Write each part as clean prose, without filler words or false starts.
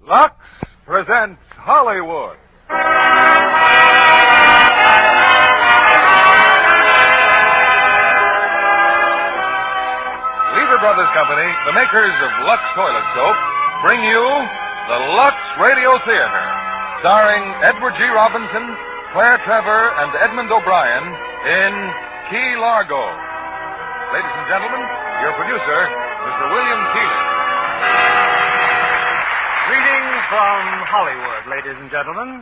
Lux presents Hollywood. Lever Brothers Company, the makers of Lux Toilet Soap, bring you the Lux Radio Theater, starring Edward G. Robinson, Claire Trevor, and Edmund O'Brien in Key Largo. Ladies and gentlemen, your producer, Mr. William Keeley. Greetings from Hollywood, ladies and gentlemen.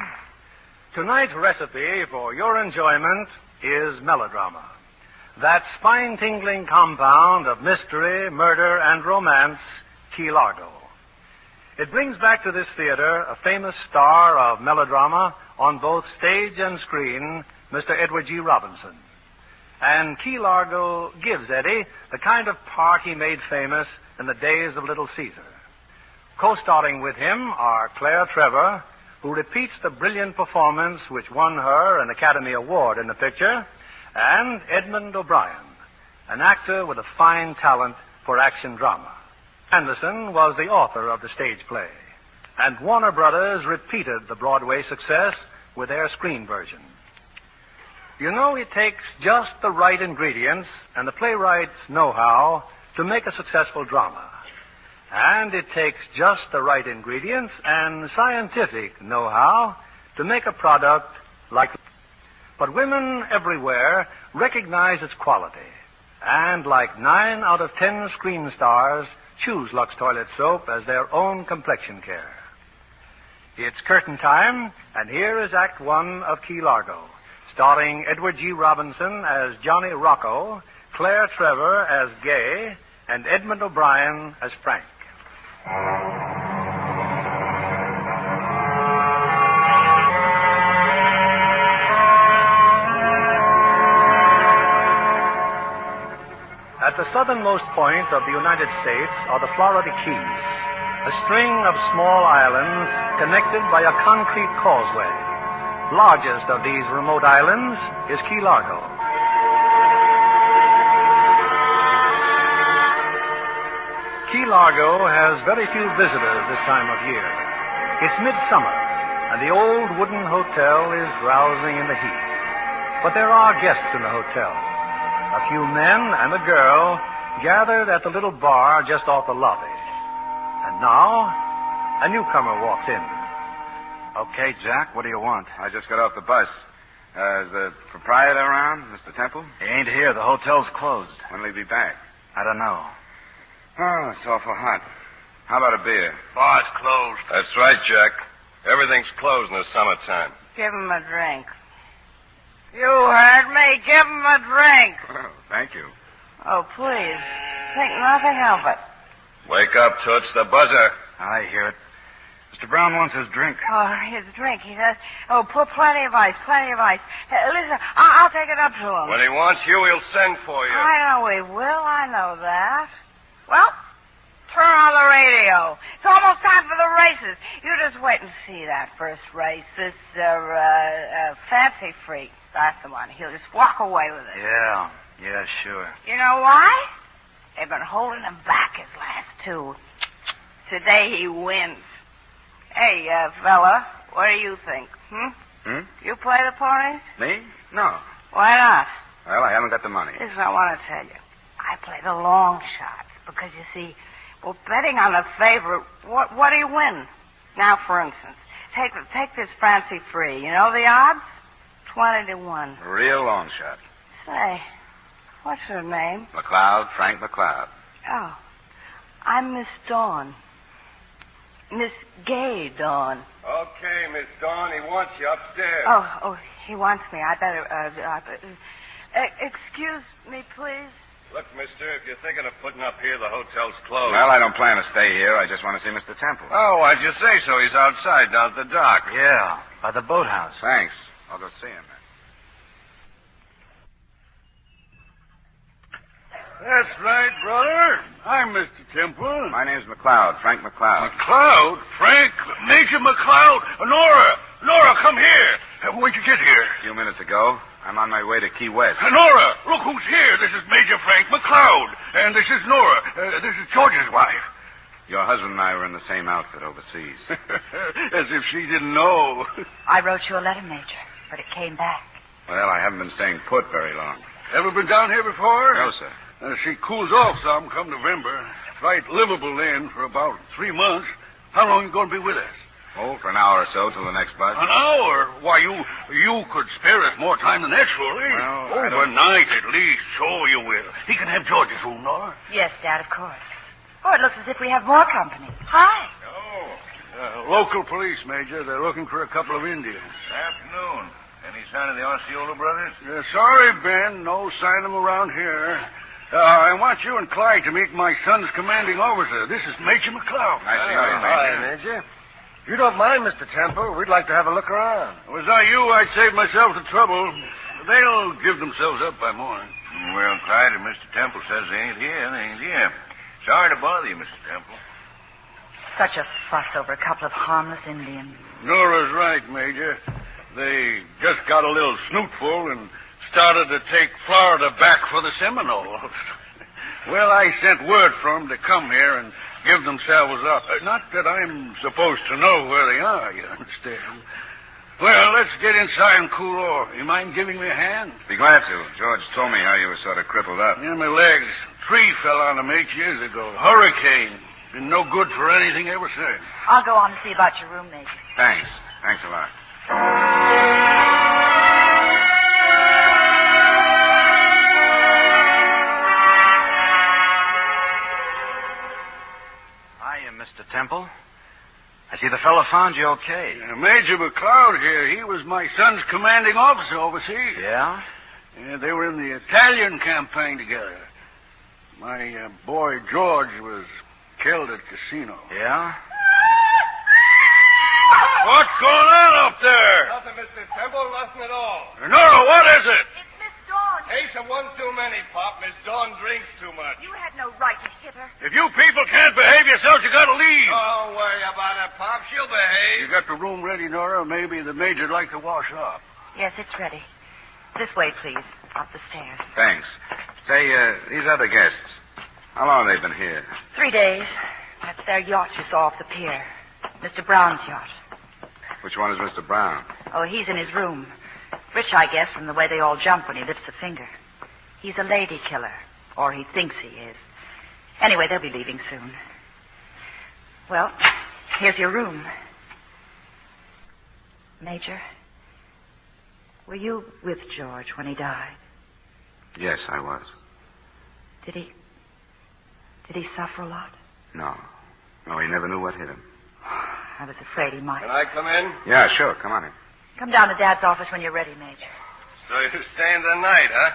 Tonight's recipe for your enjoyment is melodrama. That spine-tingling compound of mystery, murder, and romance, Key Largo. It brings back to this theater a famous star of melodrama on both stage and screen, Mr. Edward G. Robinson. And Key Largo gives Eddie the kind of part he made famous in the days of Little Caesar. Co-starring with him are Claire Trevor, who repeats the brilliant performance which won her an Academy Award in the picture, and Edmund O'Brien, an actor with a fine talent for action drama. Anderson was the author of the stage play, and Warner Brothers repeated the Broadway success with their screen version. You know, it takes just the right ingredients and the playwright's know-how to make a successful drama. And it takes just the right ingredients and scientific know-how to make a product like... But women everywhere recognize its quality, and like 9 out of 10 screen stars, choose Lux Toilet Soap as their own complexion care. It's curtain time, and here is Act One of Key Largo, starring Edward G. Robinson as Johnny Rocco, Claire Trevor as Gay, and Edmund O'Brien as Frank. At the southernmost point of the United States are the Florida Keys, a string of small islands connected by a concrete causeway. Largest of these remote islands is Key Largo. Key Largo has very few visitors this time of year. It's midsummer, and the old wooden hotel is drowsing in the heat. But there are guests in the hotel. A few men and a girl gathered at the little bar just off the lobby. And now, a newcomer walks in. Okay, Jack, what do you want? I just got off the bus. Is the proprietor around, Mr. Temple? He ain't here. The hotel's closed. When'll he be back? I don't know. Oh, it's awful hot. How about a beer? Bar's closed. That's right, Jack. Everything's closed in the summertime. Give him a drink. You heard me. Give him a drink. Well, thank you. Oh, please. Think nothing of it. Wake up, Toots. The buzzer. I hear it. Mr. Brown wants his drink. Oh, his drink, he does. Oh, put plenty of ice, plenty of ice. Listen, I'll take it up to him. When he wants you, he'll send for you. I know he will. I know that. Well, turn on the radio. It's almost time for the races. You just wait and see that first race. This, Fancy Freak. That's the one. He'll just walk away with it. Yeah, sure. You know why? They've been holding him back his last two. Today he wins. Hey, fella, what do you think? You play the ponies? Me? No. Why not? Well, I haven't got the money. This is what I want to tell you. I play the long shots because, you see, well, betting on a favorite, what do you win? Now, for instance, take this Fancy Free. You know the odds? 20 to 1. A real long shot. Say, what's her name? McLeod, Frank McLeod. Oh, I'm Miss Dawn. Miss Gay Dawn. Okay, Miss Dawn, he wants you upstairs. Oh, he wants me. I better, excuse me, please. Look, mister, if you're thinking of putting up here, the hotel's closed. Well, I don't plan to stay here. I just want to see Mr. Temple. Oh, why'd you say so? He's outside down at the dock. Yeah, by the boathouse. Thanks. I'll go see him then. That's right, brother. I'm Mr. Temple. My name's McLeod, Frank McLeod. McLeod? Frank? Major McLeod? Nora, come here. When'd you get here? A few minutes ago. I'm on my way to Key West. Nora, look who's here. This is Major Frank McLeod. And this is Nora. This is George's wife. Your husband and I were in the same outfit overseas. As if she didn't know. I wrote you a letter, Major, but it came back. Well, I haven't been staying put very long. Ever been down here before? No, sir. She cools off some come November. Right livable then for about 3 months. How long are you going to be with us? Oh, for an hour or so till the next bus. An hour? Why, you could spare us more time than that, surely. Well, overnight at least. Sure you will. He can have George's room, Nora. Yes, Dad, of course. Oh, it looks as if we have more company. Hi. Local police, Major. They're looking for a couple of Indians. Afternoon. Any sign of the Osceola brothers? Sorry, Ben. No sign of them around here. I want you and Clyde to meet my son's commanding officer. This is Major McLeod. Nice to meet you, Major. Hi, Major. If you don't mind, Mr. Temple, we'd like to have a look around. Was I you, I'd save myself the trouble. They'll give themselves up by morning. Well, Clyde, if Mr. Temple says they ain't here. Sorry to bother you, Mr. Temple. Such a fuss over a couple of harmless Indians. Nora's right, Major. They just got a little snootful and started to take Florida back for the Seminoles. Well, I sent word for them to come here and give themselves up. Not that I'm supposed to know where they are, you understand. Well, let's get inside and cool off. You mind giving me a hand? Be glad to. George told me how you were sort of crippled up. Yeah, my legs. Tree fell on them 8 years ago. Hurricane. Been no good for anything ever since. I'll go on and see about your room, Major. Thanks. Thanks a lot. Hiya, Mr. Temple. I see the fellow found you okay. Major McLeod here. He was my son's commanding officer overseas. Yeah? Yeah, they were in the Italian campaign together. My boy George was killed at casino. Yeah? What's going on up there? Nothing, Mr. Temple. Nothing at all. Nora, what is it? It's Miss Dawn. Case of one too many, Pop. Miss Dawn drinks too much. You had no right to hit her. If you people can't behave yourselves, you gotta leave. Don't worry about it, Pop. She'll behave. You got the room ready, Nora? Maybe the major'd like to wash up. Yes, it's ready. This way, please. Up the stairs. Thanks. Say, these other guests, how long have they been here? 3 days. That's their yacht you saw off the pier. Mr. Brown's yacht. Which one is Mr. Brown? Oh, he's in his room. Rich, I guess, from the way they all jump when he lifts a finger. He's a lady killer. Or he thinks he is. Anyway, they'll be leaving soon. Well, here's your room. Major, were you with George when he died? Yes, I was. Did he suffer a lot? No. No, he never knew what hit him. I was afraid he might. Can I come in? Yeah, sure. Come on in. Come down to Dad's office when you're ready, Major. So you're staying the night, huh?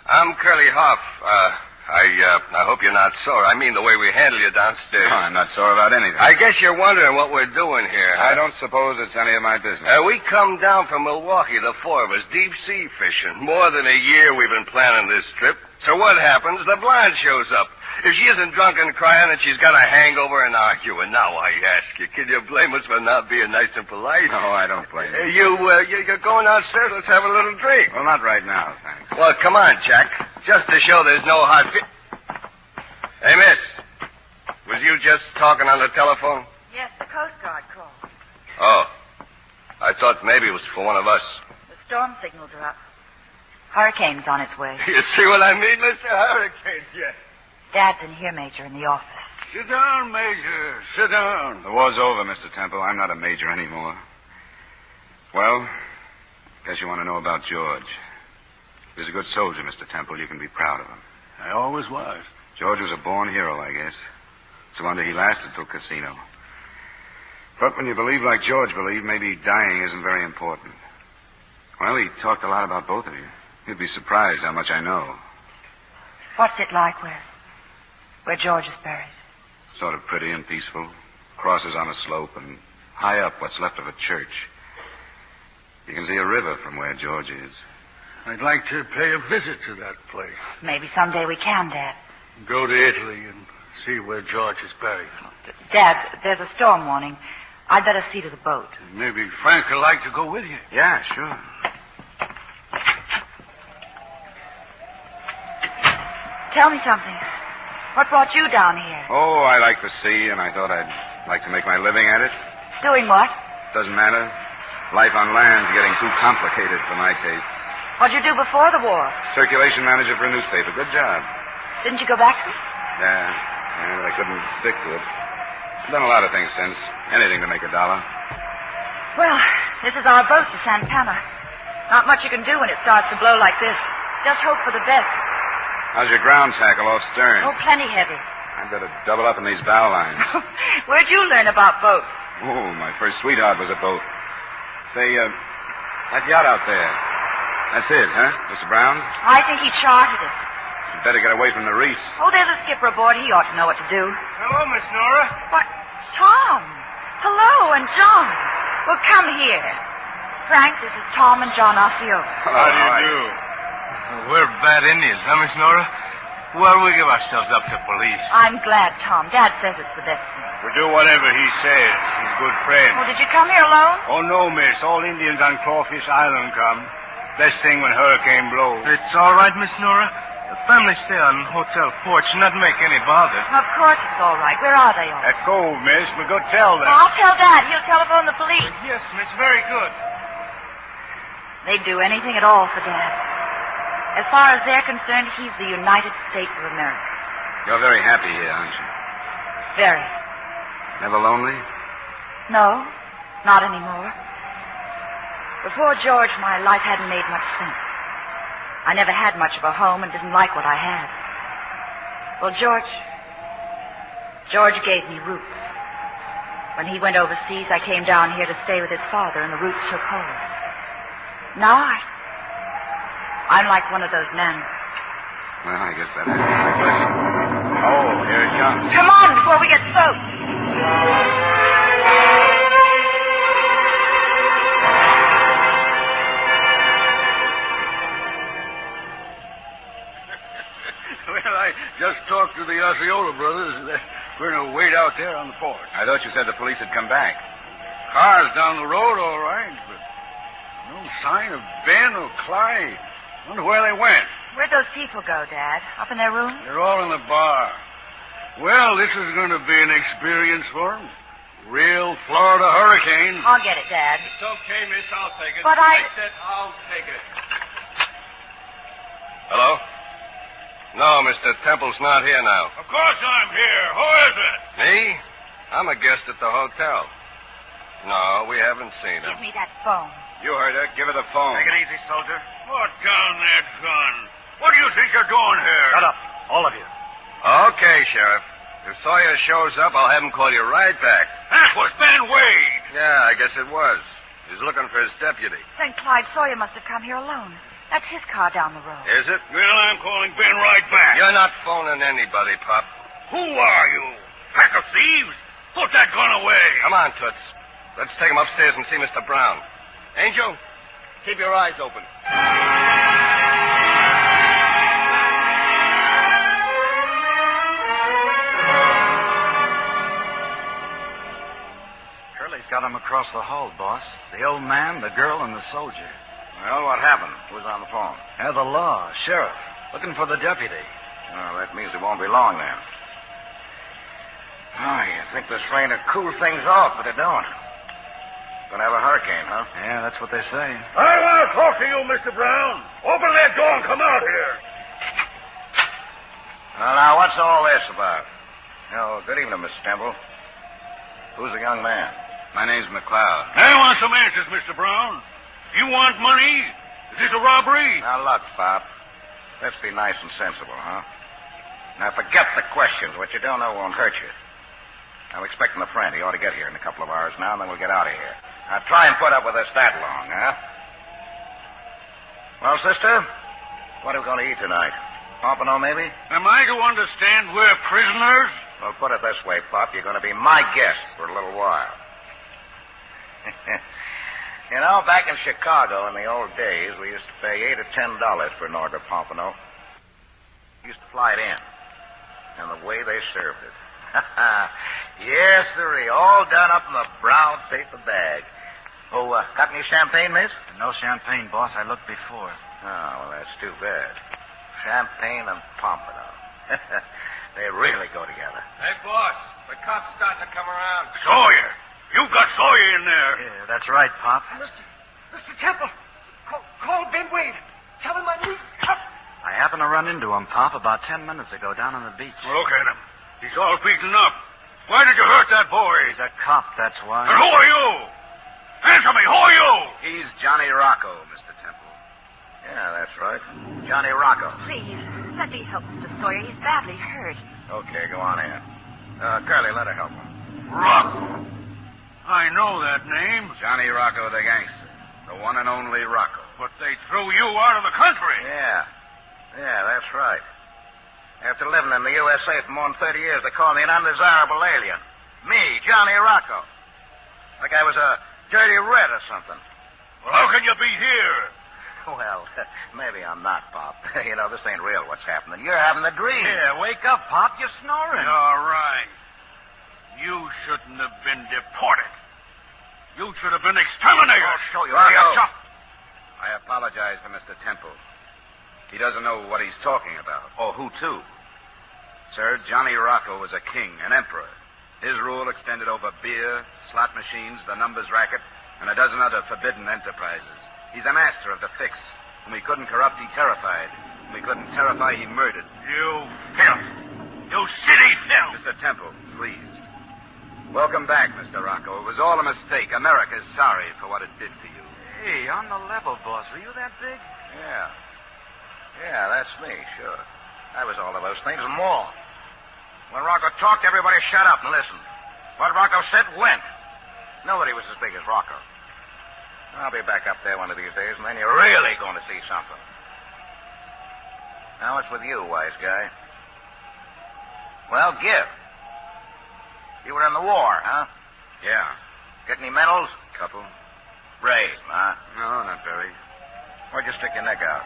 I'm Curly Hoff. I hope you're not sore. I mean the way we handle you downstairs. Oh, I'm not sore about anything. I guess you're wondering what we're doing here, huh? I don't suppose it's any of my business. We come down from Milwaukee, the four of us, deep sea fishing. More than a year we've been planning this trip. So what happens? The blonde shows up. If she isn't drunk and crying and she's got a hangover and arguing, now I ask you, can you blame us for not being nice and polite? No, I don't blame you. You're going downstairs. Let's have a little drink. Well, not right now, thanks. Well, come on, Jack. Just to show there's no hard fit. Hey, miss. Was you just talking on the telephone? Yes, the Coast Guard called. Oh. I thought maybe it was for one of us. The storm signals are up. Hurricane's on its way. You see what I mean, Mr. Hurricane? Yes. Dad's in here, Major, in the office. Sit down, Major. Sit down. The war's over, Mr. Temple. I'm not a major anymore. Well, guess you want to know about George. He was a good soldier, Mr. Temple. You can be proud of him. I always was. George was a born hero, I guess. It's a wonder he lasted till Casino. But when you believe like George believed, maybe dying isn't very important. Well, he talked a lot about both of you. You'd be surprised how much I know. What's it like where George is buried? Sort of pretty and peaceful. Crosses on a slope, and high up what's left of a church. You can see a river from where George is. I'd like to pay a visit to that place. Maybe someday we can, Dad. Go to Italy and see where George is buried. Dad, there's a storm warning. I'd better see to the boat. Maybe Frank would like to go with you. Yeah, sure. Tell me something. What brought you down here? Oh, I like the sea, and I thought I'd like to make my living at it. Doing what? Doesn't matter. Life on land's getting too complicated for my taste. What'd you do before the war? Circulation manager for a newspaper. Good job. Didn't you go back to it? Yeah, but I couldn't stick to it. I've done a lot of things since. Anything to make $1. Well, this is our boat to Santana. Not much you can do when it starts to blow like this. Just hope for the best. How's your ground tackle off stern? Oh, plenty heavy. I'd better double up in these bow lines. Where'd you learn about boats? Oh, my first sweetheart was a boat. Say, that yacht out there. That's his, huh, Mr. Brown? I think he chartered it. You'd better get away from the reefs. Oh, there's a skipper aboard. He ought to know what to do. Hello, Miss Nora. What? Tom. Hello, and John. Well, come here. Frank, this is Tom and John Osceola. Hello, How do you do? We're bad Indians, huh, Miss Nora? Well, we give ourselves up to police. I'm glad, Tom. Dad says it's the best thing. We do whatever he says. He's a good friend. Oh, did you come here alone? Oh, no, miss. All Indians on Crawfish Island come. Best thing when hurricane blows. It's all right, Miss Nora. The family stay on hotel porch, not make any bother. Of course it's all right. Where are they all? At Cove, miss. We go tell them. Oh, I'll tell Dad. He'll telephone the police. Yes, miss, very good. They'd do anything at all for Dad. As far as they're concerned, he's the United States of America. You're very happy here, aren't you? Very. Never lonely? No, not anymore. Before George, my life hadn't made much sense. I never had much of a home and didn't like what I had. Well, George gave me roots. When he went overseas, I came down here to stay with his father, and the roots took hold. Now I'm like one of those men. Well, I guess that answers my question. Oh, here it comes. Come on before we get soaked. Well, I just talked to the Osceola brothers. We're going to wait out there on the porch. I thought you said the police had come back. Car's down the road, all right, but no sign of Ben or Clyde. Wonder where they went. Where'd those people go, Dad? Up in their room? They're all in the bar. Well, this is going to be an experience for them. Real Florida hurricane. I'll get it, Dad. It's okay, miss. I'll take it. But I said I'll take it. Hello? No, Mr. Temple's not here now. Of course I'm here. Who is it? Me? I'm a guest at the hotel. No, we haven't seen him. Give me that phone. You heard her. Give her the phone. Take it easy, soldier. Put down that gun. What do you think you're doing here? Shut up, all of you. Okay, Sheriff. If Sawyer shows up, I'll have him call you right back. That was Ben Wade. Yeah, I guess it was. He's looking for his deputy. Then Clyde Sawyer must have come here alone. That's his car down the road. Is it? Well, I'm calling Ben right back. You're not phoning anybody, Pop. Who are you? Pack of thieves? Put that gun away. Come on, Toots. Let's take him upstairs and see Mr. Brown. Angel, keep your eyes open. Curly's got him across the hall, boss. The old man, the girl, and the soldier. Well, what happened? Who's on the phone? The law, sheriff, looking for the deputy. Well, that means it won't be long then. Oh, you think this rain will cool things off, but it don't. Gonna have a hurricane, huh? Yeah, that's what they say. I want to talk to you, Mr. Brown. Open that door and come out here. Well, now, what's all this about? Oh, good evening, Mr. Temple. Who's the young man? My name's McLeod. I want some answers, Mr. Brown. You want money? Is this a robbery? Now, look, Pop. Let's be nice and sensible, huh? Now, forget the questions. What you don't know won't hurt you. I'm expecting a friend. He ought to get here in a couple of hours now, and then we'll get out of here. Now, try and put up with us that long, huh? Well, sister, what are we going to eat tonight? Pompano, maybe? Am I to understand we're prisoners? Well, put it this way, Pop. You're going to be my guest for a little while. You know, back in Chicago in the old days, we used to pay $8 or $10 for an order of Pompano. We used to fly it in. And the way they served it. Yes, sirree. All done up in a brown paper bag. Oh, got any champagne, miss? No champagne, boss. I looked before. Oh, well, that's too bad. Champagne and Pompano. They really go together. Hey, boss, the cops starting to come around. Sawyer. You've got Sawyer in there. Yeah, that's right, Pop. Mr. Temple, call Ben Wade. Tell him I need help. I happened to run into him, Pop, about 10 minutes ago down on the beach. Look at him. He's all beaten up. Why did you hurt that boy? He's a cop, that's why. And who are you? Answer me, who are you? He's Johnny Rocco, Mr. Temple. Yeah, that's right. Johnny Rocco. Please, let me help Mr. Sawyer. He's badly hurt. Okay, go on in. Curly, let her help him. Rocco. I know that name. Johnny Rocco, the gangster. The one and only Rocco. But they threw you out of the country. Yeah, that's right. After living in the USA for more than 30 years, they call me an undesirable alien. Me, Johnny Rocco. Like I was a dirty red or something. Well, how can you be here? Well, maybe I'm not, Pop. You know, this ain't real what's happening. You're having a dream. Yeah, wake up, Pop. You're snoring. All right. You shouldn't have been deported. You should have been exterminated. I'll show you. Rocco. I apologize to Mr. Temple. He doesn't know what he's talking about, or who to. Sir, Johnny Rocco was a king, an emperor. His rule extended over beer, slot machines, the numbers racket, and a dozen other forbidden enterprises. He's a master of the fix. Whom he couldn't corrupt, he terrified. Whom he couldn't terrify, he murdered. You filth. You city filth. Mr. Temple, please. Welcome back, Mr. Rocco. It was all a mistake. America's sorry for what it did to you. Hey, on the level, boss. Were you that big? Yeah, that's me, sure. I was all of those things and more. When Rocco talked, everybody shut up and listened. What Rocco said went. Nobody was as big as Rocco. I'll be back up there one of these days, and then you're really going to see something. Now, what's with you, wise guy? Well, give. You were in the war, huh? Yeah. Get any medals? Couple. Brave, huh? No, not very. Why'd you stick your neck out?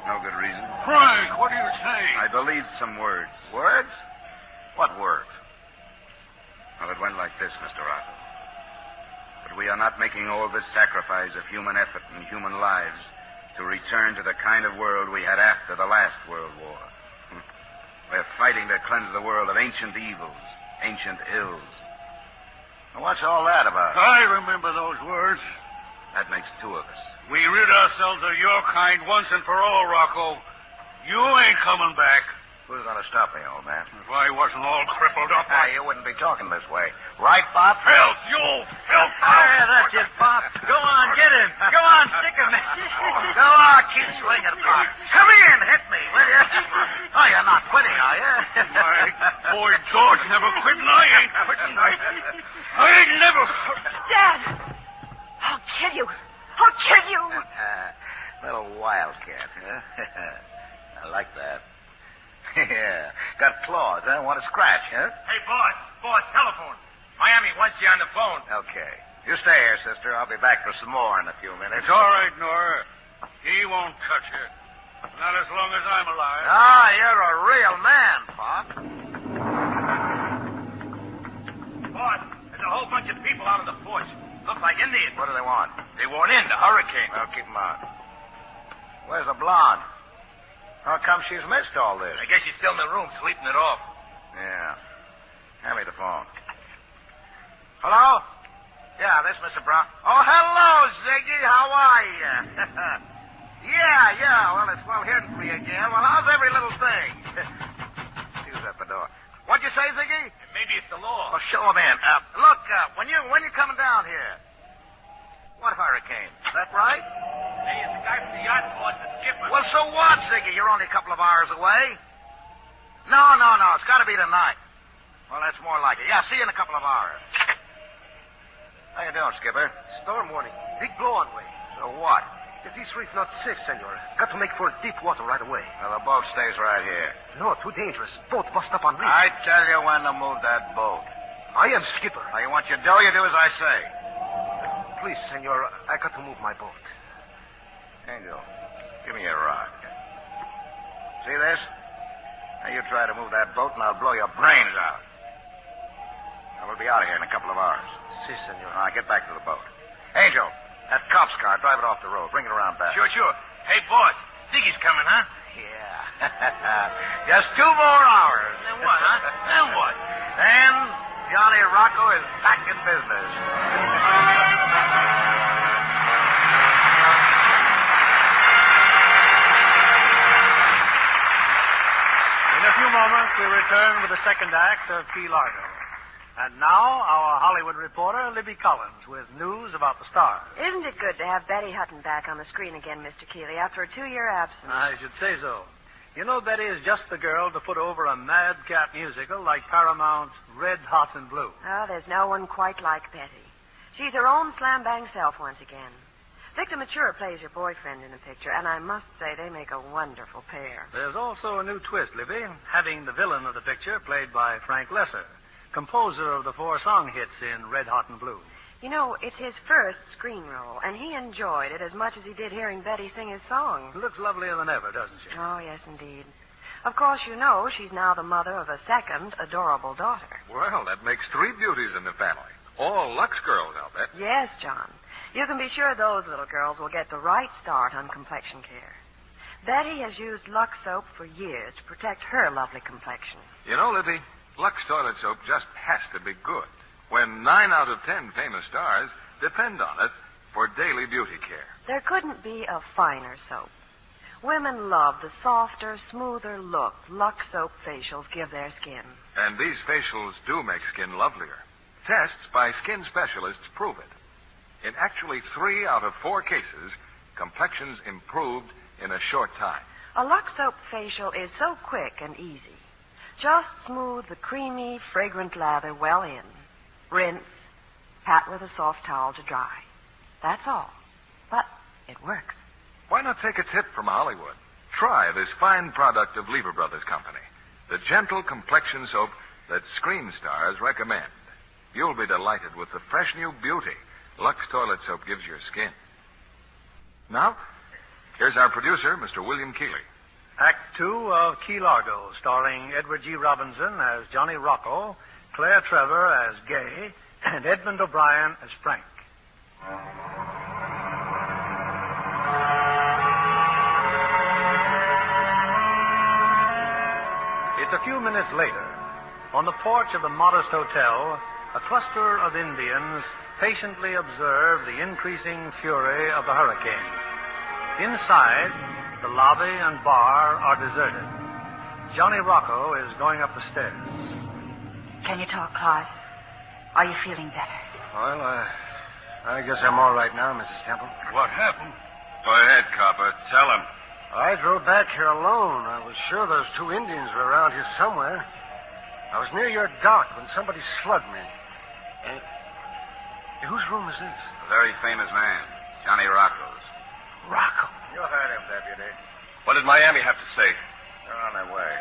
No good reason. Frank, what are you saying? I believed some words. Words? What words? Well, it went like this, Mr. Rocco. But we are not making all this sacrifice of human effort and human lives to return to the kind of world we had after the last World War. We're fighting to cleanse the world of ancient evils, ancient ills. Well, what's all that about? I remember those words. That makes two of us. We rid ourselves of your kind once and for all, Rocco. You ain't coming back. Who's going to stop me, old man? If I wasn't all crippled up, You wouldn't be talking this way. Right, Bob? Filth, you filth! Yeah, that's it, Pop. Go on, get him. Go on, stick him. Go on, keep swinging, Bob. Come in, hit me, will you? Oh, you're not quitting, are you? My boy George never quit, and I ain't quitting. I ain't never... Dad! I'll kill you. I'll kill you. Little wildcat, huh? I like that. Yeah. Got claws, huh? Want to scratch, huh? Hey, boss, telephone. Miami wants you on the phone. Okay. You stay here, sister. I'll be back for some more in a few minutes. It's all right, Nora. He won't touch you. Not as long as I'm alive. Ah, you're a real man, Pop. Boss, there's a whole bunch of people out of the force. Look like Indians. What do they want? They want in the hurricane. Well, keep them out. Where's the blonde? How come she's missed all this? I guess she's still in the room sleeping it off. Yeah. Hand me the phone. Hello? Yeah, this is Mr. Brown. Oh, hello, Ziggy. How are you? yeah. Well, it's well hearing from you again. Well, how's every little thing? Who's at the door? What'd you say, Ziggy? Maybe it's the law. Well, show him in. Look, when you coming down here? What hurricane? Is that right? Hey, it's the guy from the yacht board, the skipper. Well, so what, Ziggy? You're only a couple of hours away. No. It's got to be tonight. Well, that's more like it. Yeah, see you in a couple of hours. How you doing, Skipper? Storm warning. Big blow on way. So what? If this reef not safe, senor, got to make for deep water right away. Well, the boat stays right here. No, too dangerous. Boat bust up on reef. I tell you when to move that boat. I am skipper. Now, you want your dough, you do as I say. Please, senor, I got to move my boat. Angel, give me your rod. See this? Now, you try to move that boat, and I'll blow your brains out. Now, we'll be out of here in a couple of hours. Si, senor. Now, get back to the boat. Angel, that cop's car, drive it off the road. Bring it around back. Sure. Hey, boss, Ziggy's coming, huh? Yeah. Just 2 more hours. Then what, huh? Then what? Then Johnny Rocco is back in business. In a few moments, we return with the second act of Key Largo. And now, our Hollywood reporter, Libby Collins, with news about the stars. Isn't it good to have Betty Hutton back on the screen again, Mr. Keeley, after a 2-year absence? I should say so. You know, Betty is just the girl to put over a madcap musical like Paramount's Red, Hot, and Blue. Oh, there's no one quite like Betty. She's her own slam-bang self once again. Victor Mature plays her boyfriend in the picture, and I must say they make a wonderful pair. There's also a new twist, Libby, having the villain of the picture played by Frank Lesser, composer of the 4 song hits in Red, Hot, and Blue. You know, it's his first screen role, and he enjoyed it as much as he did hearing Betty sing his song. Looks lovelier than ever, doesn't she? Oh, yes, indeed. Of course, you know she's now the mother of a second adorable daughter. Well, that makes 3 beauties in the family. All Lux girls, I'll bet. Yes, John. You can be sure those little girls will get the right start on complexion care. Betty has used Lux soap for years to protect her lovely complexion. You know, Libby, Lux toilet soap just has to be good. When 9 out of 10 famous stars depend on it for daily beauty care. There couldn't be a finer soap. Women love the softer, smoother look Lux soap facials give their skin. And these facials do make skin lovelier. Tests by skin specialists prove it. In actually 3 out of 4 cases, complexions improved in a short time. A Lux soap facial is so quick and easy. Just smooth the creamy, fragrant lather well in. Rinse. Pat with a soft towel to dry. That's all. But it works. Why not take a tip from Hollywood? Try this fine product of Lever Brothers Company, the gentle complexion soap that screen stars recommend. You'll be delighted with the fresh new beauty Lux toilet soap gives your skin. Now, here's our producer, Mr. William Keeley. Act 2 of Key Largo, starring Edward G. Robinson as Johnny Rocco, Claire Trevor as Gay, and Edmund O'Brien as Frank. It's a few minutes later. On the porch of the modest hotel, a cluster of Indians patiently observe the increasing fury of the hurricane. Inside, the lobby and bar are deserted. Johnny Rocco is going up the stairs. Can you talk, Clive? Are you feeling better? Well, I guess I'm all right now, Mrs. Temple. What happened? Go ahead, Copper. Tell him. I drove back here alone. I was sure those 2 Indians were around here somewhere. I was near your dock when somebody slugged me. Whose room is this? A very famous man, Johnny Rocco's. Rocco. You heard him, Deputy. What did Miami have to say? They're on their way.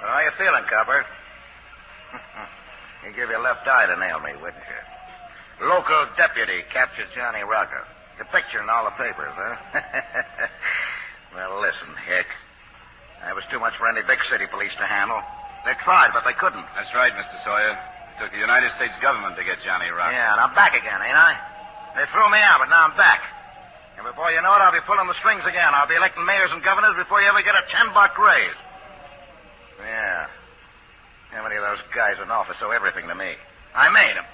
Well, how you feeling, Copper? You give your left eye to nail me, wouldn't you? Local deputy captured Johnny Rocco. The picture in all the papers, huh? Well, listen, Hick. That was too much for any big city police to handle. They tried, but they couldn't. That's right, Mr. Sawyer. It took the United States government to get Johnny Rocco. Yeah, and I'm back again, ain't I? They threw me out, but now I'm back. And before you know it, I'll be pulling the strings again. I'll be electing mayors and governors before you ever get a $10 raise. Yeah. How many of those guys in office owe everything to me? I made them.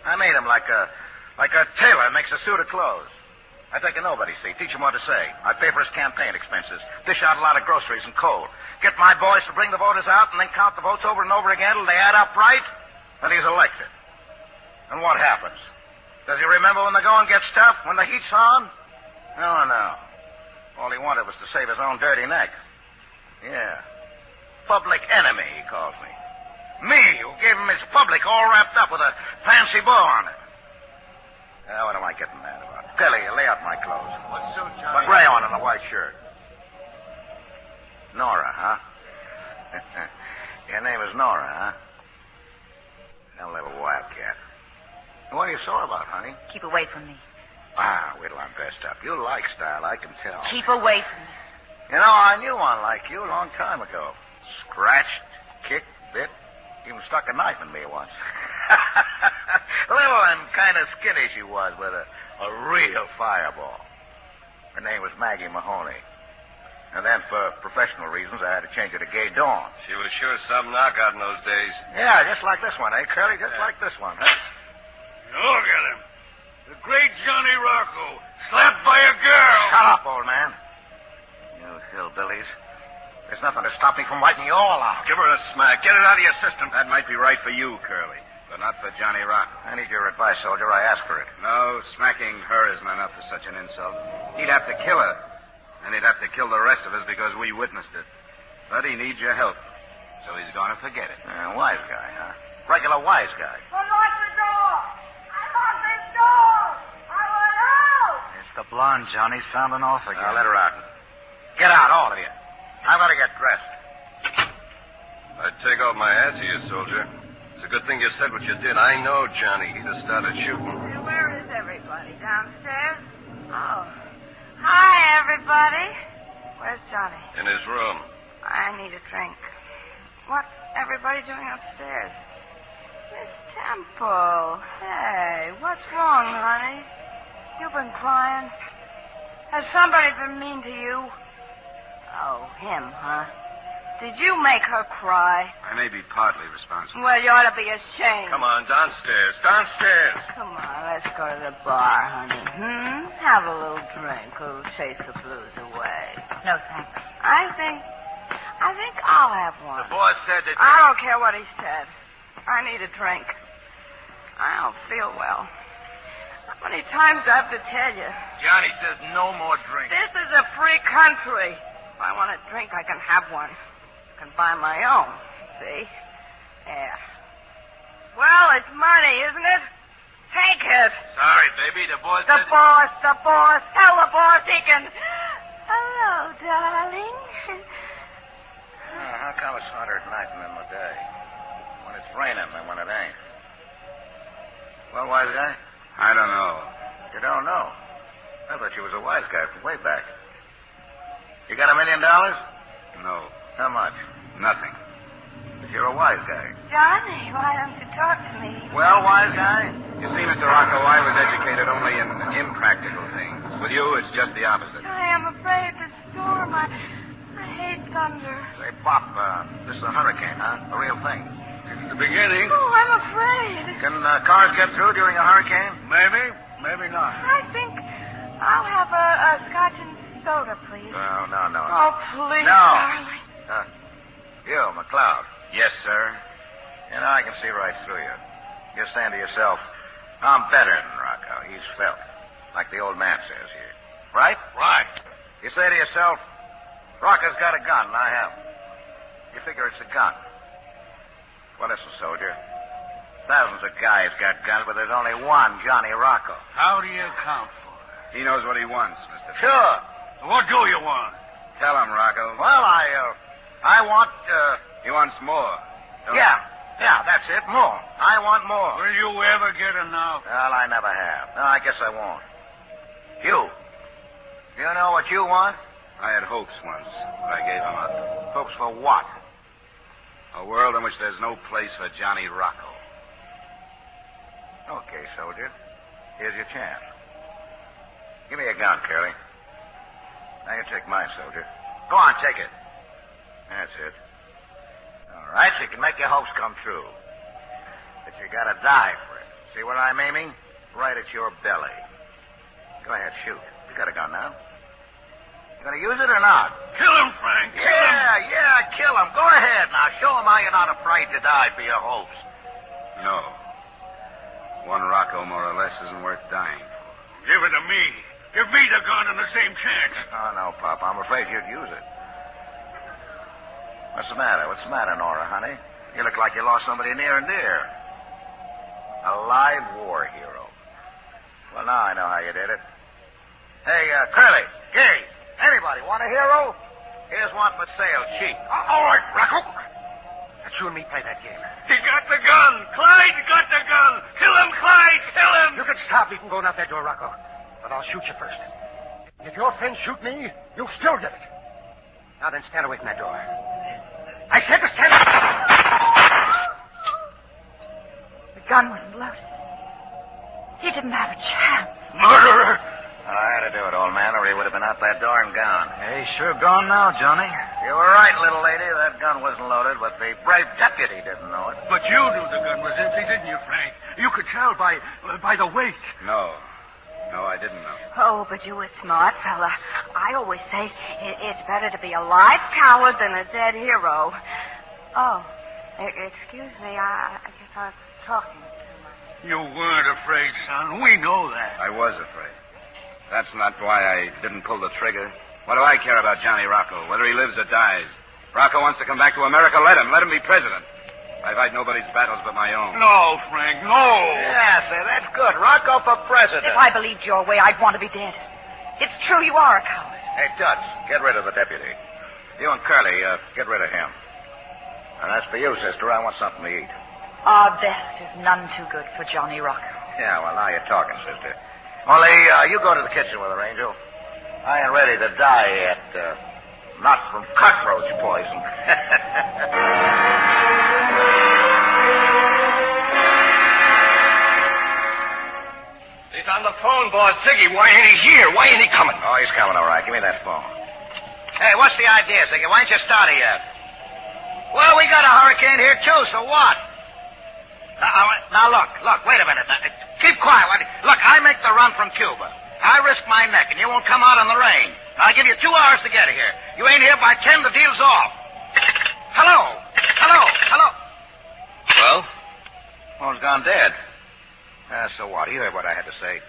I made them like a tailor makes a suit of clothes. I take a nobody seat, teach him what to say. I pay for his campaign expenses, dish out a lot of groceries and coal, get my boys to bring the voters out and then count the votes over and over again till they add up right, and he's elected. And what happens? Does he remember when the going gets tough, when the heat's on? No. All he wanted was to save his own dirty neck. Yeah. Public enemy, he calls me. Me, who gave him his public all wrapped up with a fancy bow on it. What am I getting mad about? Billy, lay out my clothes. What suit, Johnny? What rayon and a white shirt? Nora, huh? Your name is Nora, huh? A little wildcat. What are you sore about, honey? Keep away from me. Wait till I'm dressed up. You like style, I can tell. Keep away from me. You know, I knew one like you a long time ago. Scratched, kicked, bit, even stuck a knife in me once. Little and kind of skinny she was, with a real fireball. Her name was Maggie Mahoney. And then for professional reasons, I had to change it to Gay Dawn. She was sure some knockout in those days. Yeah, just like this one, eh, Curly? Just like this one, huh? Look at him. The great Johnny Rocco, slapped by a girl. Shut up, old man. You hillbillies. There's nothing to stop me from wiping you all out. Give her a smack. Get it out of your system. That might be right for you, Curly, but not for Johnny Rocco. I need your advice, soldier. I asked for it. No, smacking her isn't enough for such an insult. He'd have to kill her. And he'd have to kill the rest of us because we witnessed it. But he needs your help. So he's going to forget it. Wise guy, huh? Regular wise guy. Unlock the door! Unlock this door! I want out! It's the blonde, Johnny, sounding off again. Now, let her out. Get out, all of you. I've got to get dressed. I'd take off my hat to you, soldier. It's a good thing you said what you did. I know Johnny. He'd have started shooting. Where is everybody? Downstairs? Oh. Hi, everybody. Where's Johnny? In his room. I need a drink. What's everybody doing upstairs? Miss Temple. Hey, what's wrong, honey? You've been crying. Has somebody been mean to you? Oh, him, huh? Did you make her cry? I may be partly responsible. Well, you ought to be ashamed. Come on, downstairs. Downstairs. Come on, let's go to the bar, honey. Have a little drink. It'll chase the blues away. No, thanks. I think I'll have one. The boss said that... I don't care what he said. I need a drink. I don't feel well. How many times do I have to tell you? Johnny says no more drink. This is a free country. If I want a drink, I can have one. I can buy my own. See? Yeah. Well, it's money, isn't it? Take it. Sorry, baby. The boss The boss. Tell the boss he can... Hello, darling. How come it's hotter at night than in the day? When it's raining than when it ain't. Well, wise guy? I don't know. You don't know? I thought you was a wise guy from way back. You got $1 million? No. How much? Nothing. But you're a wise guy. Johnny, why don't you talk to me? Well, wise guy? You see, Mr. Rocco, I was educated only in impractical things. With you, it's just the opposite. I am afraid of the storm. I hate thunder. Say, Pop, this is a hurricane, huh? A real thing. It's the beginning. Oh, I'm afraid. Can cars get through during a hurricane? Maybe, maybe not. I think I'll have a scotch and soda, please. No. Oh, please, No. darling. You, McLeod. Yes, sir. You know, I can see right through you. You're saying to yourself, I'm better than Rocco. He's felt. Like the old man says here. Right? Right. You say to yourself, Rocco's got a gun, and I haven't. You figure it's a gun. Well, listen, soldier. Thousands of guys got guns, but there's only one Johnny Rocco. How do you account for it? He knows what he wants, Mr. Sure. What do you want? Tell him, Rocco. Well, I want, He wants more. Don't Yeah, that's it, more. I want more. Will you ever get enough? Well, I never have. No, I guess I won't. You know what you want? I had hopes once, but I gave them up. Hopes for what? A world in which there's no place for Johnny Rocco. Okay, soldier. Here's your chance. Give me a gun, Curly. Now you take mine, soldier. Go on, take it. That's it. All right, so you can make your hopes come true. But you gotta die for it. See where I'm aiming? Right at your belly. Go ahead, shoot. You got a gun now. You gonna use it or not? Kill him, Frank. Kill him. Yeah, kill him. Go ahead now. Show him how you're not afraid to die for your hopes. No. One Rocco, more or less, isn't worth dying for. Give it to me. Give me the gun and the same chance. Oh, no, Pop. I'm afraid you'd use it. What's the matter? What's the matter, Nora, honey? You look like you lost somebody near and dear. A live war hero. Well, now I know how you did it. Hey, Curly, Gay, anybody want a hero? Here's one for sale, cheap. All right, Rocco. Let you and me play that game. He got the gun. Clyde got the gun. Kill him, Clyde. Kill him. You can stop me from going out that door, Rocco. But I'll shoot you first. If your friends shoot me, you'll still get it. Now then, stand away from that door. I said to stand away. The gun wasn't loaded. He didn't have a chance. Murderer. I had to do it, old man, or he would have been out that door and gone. Hey, sure gone now, Johnny. You were right, little lady. That gun wasn't loaded, but the brave deputy didn't know it. But you knew the gun was empty, didn't you, Frank? You could tell by the weight. No. No, I didn't know. Oh, but you were smart, fella. I always say it's better to be a live coward than a dead hero. Oh, excuse me. I guess I was talking too much. You weren't afraid, son. We know that. I was afraid. That's not why I didn't pull the trigger. What do I care about Johnny Rocco, whether he lives or dies? Rocco wants to come back to America. Let him. Let him be president. I fight nobody's battles but my own. No, Frank, no. Yeah, say, that's good. Rocco for president. If I believed your way, I'd want to be dead. It's true you are a coward. Hey, Toots, get rid of the deputy. You and Curly, get rid of him. And as for you, sister, I want something to eat. Our best is none too good for Johnny Rocco. Yeah, well, now you're talking, sister. Only, you go to the kitchen with her, Angel. I ain't ready to die yet. Not from cockroach poison. He's on the phone, boss. Ziggy, why ain't he here? Why ain't he coming? Oh, he's coming, all right. Give me that phone. Hey, what's the idea, Ziggy? Why ain't you started yet? Well, we got a hurricane here, too, so what? Now, look, wait a minute. Keep quiet. Look, I make the run from Cuba. I risk my neck, and you won't come out in the rain. I'll give you 2 hours to get here. You ain't here by 10, the deal's off. Hello. Well? Phone's gone dead. So what? You heard what I had to say.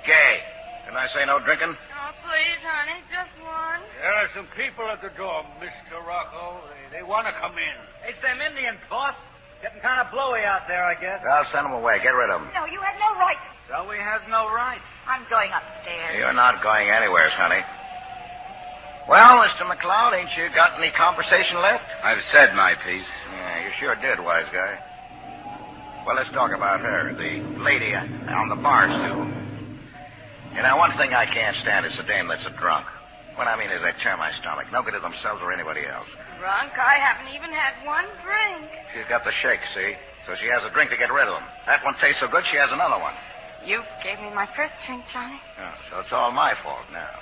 Gay. Didn't I say no drinking? Oh, please, honey, just one. There are some people at the door, Mr. Rocco. They want to come in. It's them Indians, boss. Getting kind of blowy out there, I guess. I'll send them away. Get rid of them. No, you have no right. Zoe has no right. I'm going upstairs. You're not going anywhere, honey. Well, Mr. McLeod, ain't you got any conversation left? I've said my piece. Yeah, you sure did, wise guy. Well, let's talk about her, the lady on the bar stool. You know, one thing I can't stand is a dame that's a drunk. What I mean is they tear my stomach. No good to themselves or anybody else. Drunk? I haven't even had one drink. She's got the shakes, see? So she has a drink to get rid of them. That one tastes so good, she has another one. You gave me my first drink, Johnny. Oh, so it's all my fault now.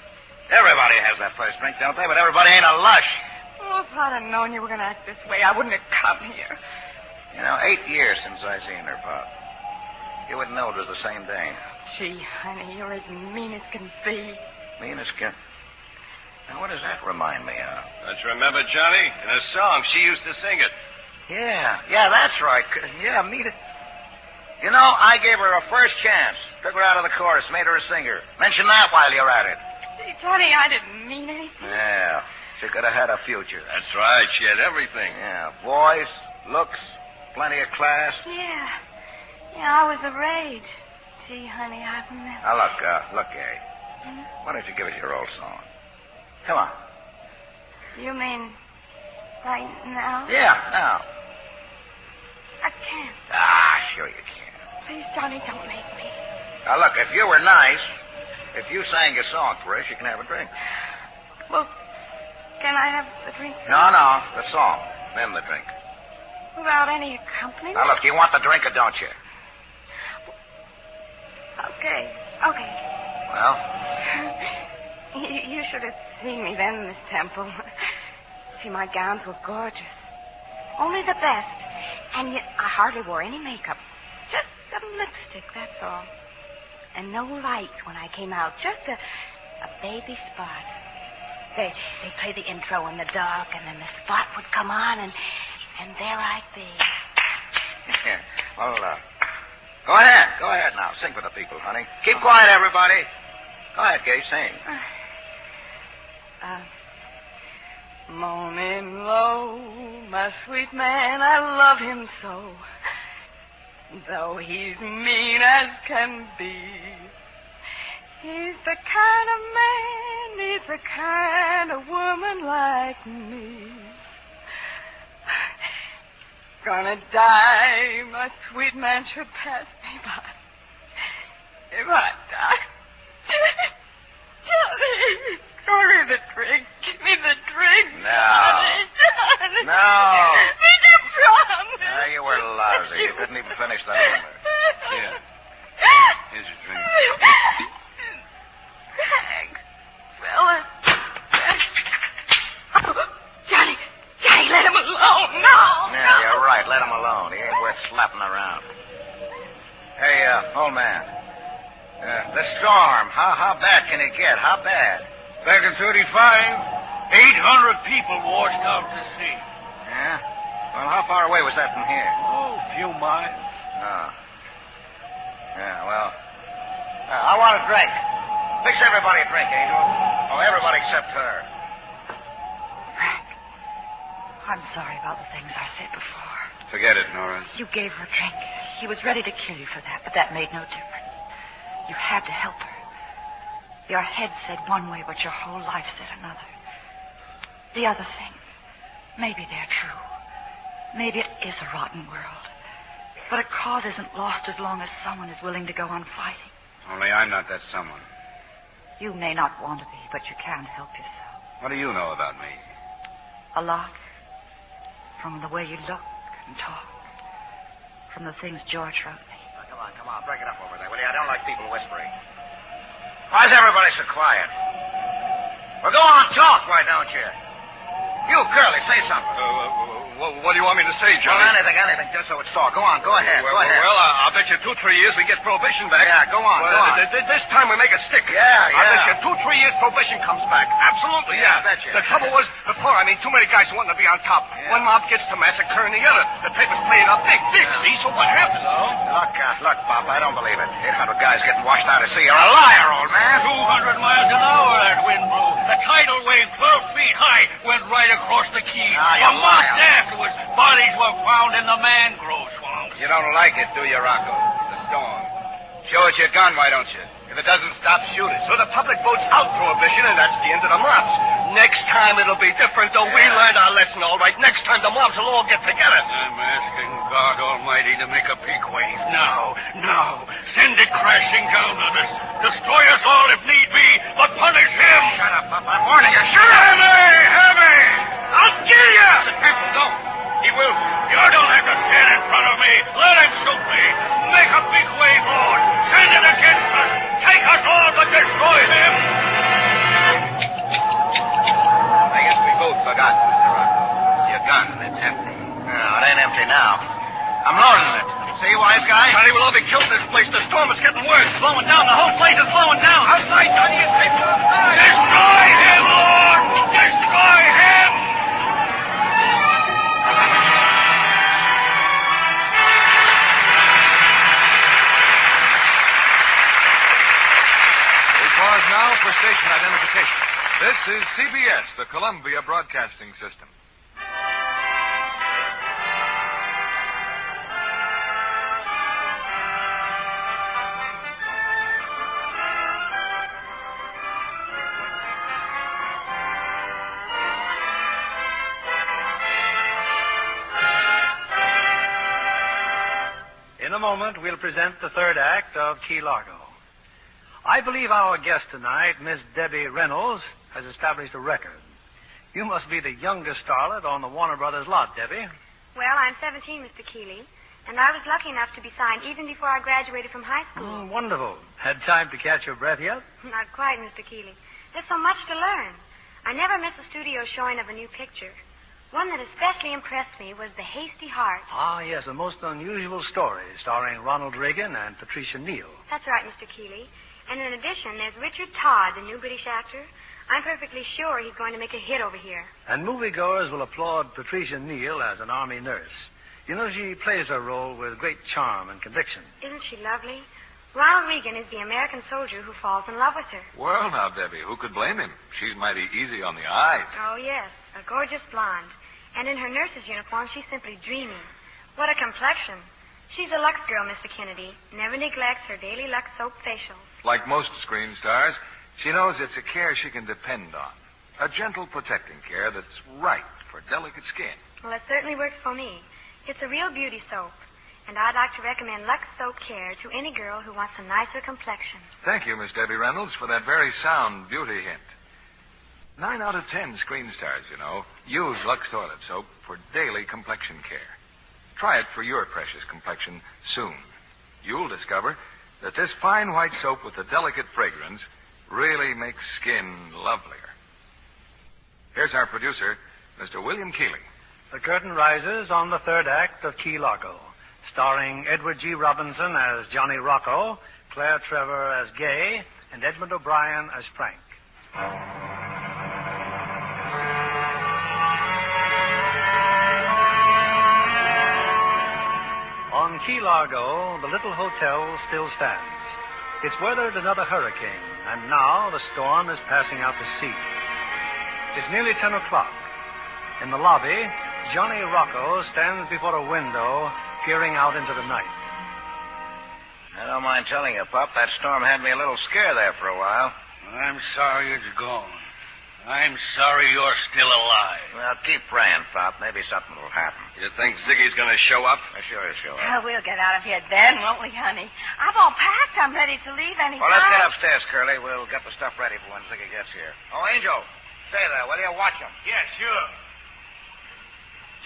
Everybody has that first drink, don't they? But everybody ain't a lush. Oh, if I'd have known you were going to act this way, I wouldn't have come here. You know, 8 years since I seen her, Pop. You wouldn't know it was the same dame. Gee, honey, you're as mean as can be. Mean as can... Now, what does that remind me of? Don't you remember, Johnny? In a song, she used to sing it. Yeah, that's right. Yeah, meet it. You know, I gave her a first chance. Took her out of the chorus, made her a singer. Mention that while you're at it. Gee, Johnny, I didn't mean anything. Yeah, she could have had a future. That's right. She had everything. Yeah, voice, looks, plenty of class. Yeah, I was the rage. Gee, honey, I've never... Now, look, Gay. Why don't you give us your old song? Come on. You mean right now? Yeah, now. I can't. Sure you can. Please, Johnny, don't make me. Now, look, if you were nice, if you sang a song for us, you can have a drink. Well, can I have the drink? No, the song, then the drink. Without any accompaniment? Now, look, you want the drink or don't you? Okay. Well? You should have seen me then, Miss Temple. See, my gowns were gorgeous. Only the best. And yet I hardly wore any makeup. Just some lipstick, that's all. And no lights when I came out. Just a baby spot. They play the intro in the dark, and then the spot would come on, and there I'd be. Well, go ahead now. Sing for the people, honey. Keep quiet, everybody. Go ahead, Gay, sing. Moaning low, my sweet man, I love him so. Though he's mean as can be, he's the kind of man, he's the kind of woman like me. Gonna die, my sweet man should pass me by. If I die... Johnny, give me the drink. Give me the drink. No. Johnny. No. Make a promise. You were lousy. You couldn't even finish that number. Here. Here's your drink. Yeah, old man. The storm. How bad can it get? How bad? Back in 35, 800 people washed out to sea. Yeah? Well, how far away was that from here? Oh, a few miles. Oh. Yeah, well. I want a drink. Fix everybody a drink, Angel. Oh, everybody except her. Frank, I'm sorry about the things I said before. Forget it, Nora. You gave her a drink. He was ready to kill you for that, but that made no difference. You had to help her. Your head said one way, but your whole life said another. The other things, maybe they're true. Maybe it is a rotten world. But a cause isn't lost as long as someone is willing to go on fighting. Only I'm not that someone. You may not want to be, but you can't help yourself. What do you know about me? A lot. From the way you look and talk. From the things George wrote me. Oh, come on. Break it up over there, will you? I don't like people whispering. Why's everybody so quiet? Well, go on, talk, why don't you? You, Curly, say something. What do you want me to say, Johnny? Well, anything, just so it's talk. Go on, go ahead, Well, go ahead. well, I'll bet you 2-3 years we get prohibition back. Yeah, go on, well, go on. This time we make it stick. Yeah. I bet you 2-3 years prohibition comes back. Absolutely, yeah. I bet you. The trouble was, before, too many guys wanting to be on top. Yeah. One mob gets to massacring the other. The papers play it up big, see? So what happens? Look, Bob, I don't believe it. 800 guys getting washed out to sea. You're a liar, old man. 200 miles an hour that wind blew. The tidal wave, 12 feet high, went right across the key. Ah, A month afterwards, bodies were found in the mangrove swamps. You don't like it, do you, Rocco? The storm. Show us your gun, why don't you? If it doesn't stop, shoot it. So the public votes out prohibition, and that's the end of the mobs. Next time it'll be different, though. We learned our lesson all right. Next time the mobs will all get together. I'm asking God Almighty to make a big wave now. Send it crashing down on us. Destroy us all if need be, but punish him. Shut up, Bob. I'm warning you. Shut up! Heavy! I'll kill you! Mr. Temple, don't. He will. You don't have to stand in front of me. Let him shoot me. Make a big wave, Lord. Send it against us. Take us all, but destroy him. I guess we both forgot, Mr. Rocco. Your gun, it's empty. No, it ain't empty now. I'm loading it. See, wise guy? Johnny, we'll all be killed in this place. The storm is getting worse. Slowing down. The whole place is slowing down. Outside, Johnny, it's taking outside. Destroy him, Lord. Destroy him. Pause now for station identification. This is CBS, the Columbia Broadcasting System. In a moment, we'll present the third act of Key Largo. I believe our guest tonight, Miss Debbie Reynolds, has established a record. You must be the youngest starlet on the Warner Brothers lot, Debbie. Well, I'm 17, Mr. Keeley, and I was lucky enough to be signed even before I graduated from high school. Wonderful. Had time to catch your breath yet? Not quite, Mr. Keeley. There's so much to learn. I never miss a studio showing of a new picture. One that especially impressed me was The Hasty Heart. Ah, yes, a most unusual story starring Ronald Reagan and Patricia Neal. That's right, Mr. Keeley. And in addition, there's Richard Todd, the new British actor. I'm perfectly sure he's going to make a hit over here. And moviegoers will applaud Patricia Neal as an army nurse. You know, she plays her role with great charm and conviction. Isn't she lovely? Ronald Reagan is the American soldier who falls in love with her. Well, now, Debbie, who could blame him? She's mighty easy on the eyes. Oh, yes, a gorgeous blonde. And in her nurse's uniform, she's simply dreamy. What a complexion. She's a Lux girl, Mr. Kennedy. Never neglects her daily Lux soap facials. Like most screen stars, she knows it's a care she can depend on. A gentle, protecting care that's right for delicate skin. Well, it certainly works for me. It's a real beauty soap. And I'd like to recommend Lux Soap Care to any girl who wants a nicer complexion. Thank you, Miss Debbie Reynolds, for that very sound beauty hint. 9 out of 10 screen stars, you know, use Lux Toilet Soap for daily complexion care. Try it for your precious complexion soon. You'll discover that this fine white soap with a delicate fragrance really makes skin lovelier. Here's our producer, Mr. William Keeley. The curtain rises on the third act of Key Largo, starring Edward G. Robinson as Johnny Rocco, Claire Trevor as Gay, and Edmund O'Brien as Frank. On Key Largo, the little hotel still stands. It's weathered another hurricane, and now the storm is passing out to sea. It's nearly 10 o'clock. In the lobby, Johnny Rocco stands before a window, peering out into the night. I don't mind telling you, Pop, that storm had me a little scared there for a while. I'm sorry it's gone. I'm sorry you're still alive. Well, keep praying, Pop. Maybe something will happen. You think Ziggy's going to show up? Sure he'll show up. We'll get out of here then, won't we, honey? I'm all packed. I'm ready to leave any Well, let's time. get upstairs, Curly. We'll get the stuff ready for when Ziggy gets here. Oh, Angel, stay there, will you? Watch him. Yeah, sure.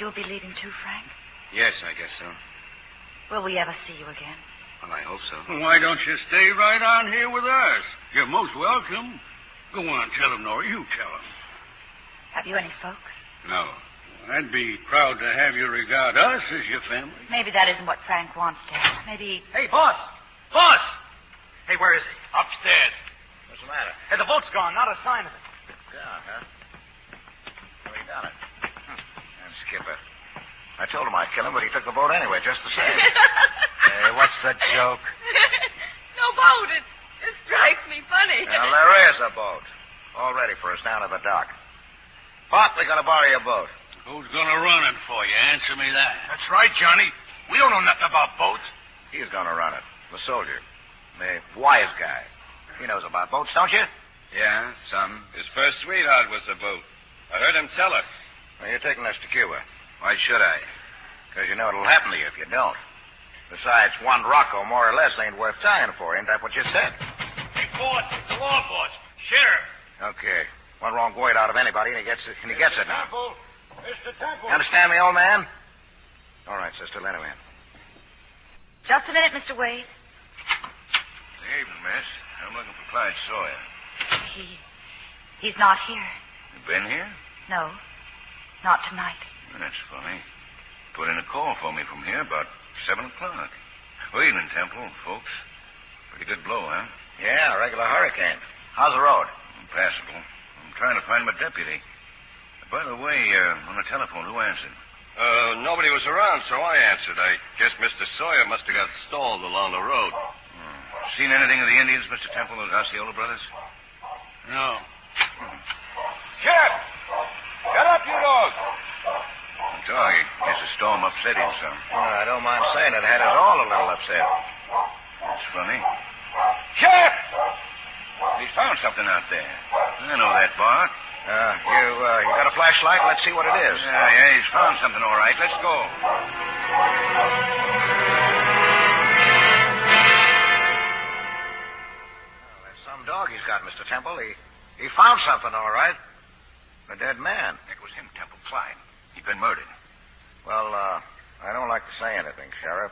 You'll be leaving too, Frank? Yes, I guess so. Will we ever see you again? Well, I hope so. Why don't you stay right on here with us? You're most welcome. Go on, tell him, Nora. You tell him. Have you any folks? No. I'd be proud to have you regard us as your family. Maybe that isn't what Frank wants to have. Maybe... Hey, boss! Boss! Hey, where is he? Upstairs. What's the matter? Hey, the boat's gone. Not a sign of it. Gone, huh? Well, he done it. And Skipper. I told him I'd kill him, but he took the boat anyway, just the same. Hey, what's the joke? No boat. It strikes me funny. Well, there is a boat. All ready for us down at the dock. Pop, we're going to borrow your boat. Who's going to run it for you? Answer me that. That's right, Johnny. We don't know nothing about boats. He's going to run it. The soldier. The wise guy. He knows about boats, don't you? Yeah, some. His first sweetheart was a boat. I heard him tell her. Well, you're taking us to Cuba. Why should I? Because you know it'll happen to you if you don't. Besides, one Rocco, more or less, ain't worth dying for. Ain't that what you said? Hey, boss, it's the law, boss. Sheriff. Okay. One wrong word out of anybody, and he gets it now. Mr. Temple. You understand me, old man? All right, sister, let him in. Just a minute, Mr. Wade. Good evening, miss. I'm looking for Clyde Sawyer. He's not here. You been here? No, not tonight. That's funny. Put in a call for me from here about 7 o'clock. Well, evening, Temple, folks. Pretty good blow, huh? Yeah, a regular hurricane. How's the road? Passable. I'm trying to find my deputy. By the way, on the telephone, who answered? Nobody was around, so I answered. I guess Mr. Sawyer must have got stalled along the road. Seen anything of the Indians, Mr. Temple, those Osceola brothers? No. Sheriff! Get up, you dog! Dog, guess the storm upset him some. Well, I don't mind saying it had us all a little upset. That's funny. Sheriff! He's found something out there. I know that, Bart. You got a flashlight? Let's see what it is. Yeah, he's found something, all right. Let's go. Well, that's some dog he's got, Mr. Temple. He found something, all right. A dead man. It was him, Temple. Clyde. He'd been murdered. Well, I don't like to say anything, Sheriff.